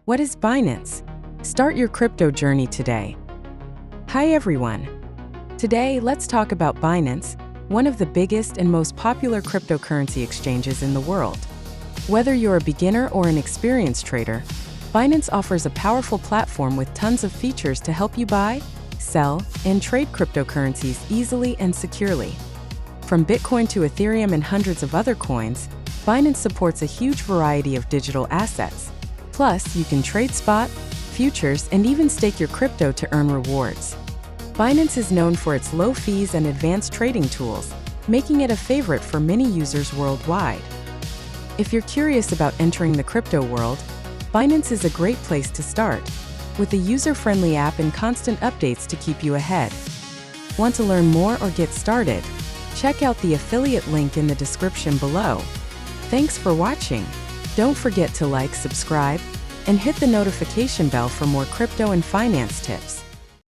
What is Binance? Start your crypto journey today. Hi everyone. Today, let's talk about Binance, one of the biggest and most popular cryptocurrency exchanges in the world. Whether you're a beginner or an experienced trader, Binance offers a powerful platform with tons of features to help you buy, sell, and trade cryptocurrencies easily and securely. From Bitcoin to Ethereum and hundreds of other coins, Binance supports a huge variety of digital assets. Plus, you can trade spot, futures, and even stake your crypto to earn rewards. Binance is known for its low fees and advanced trading tools, making it a favorite for many users worldwide. If you're curious about entering the crypto world, Binance is a great place to start, with a user-friendly app and constant updates to keep you ahead. Want to learn more or get started? Check out the affiliate link in the description below. Thanks for watching. Don't forget to like, subscribe, and hit the notification bell for more crypto and finance tips.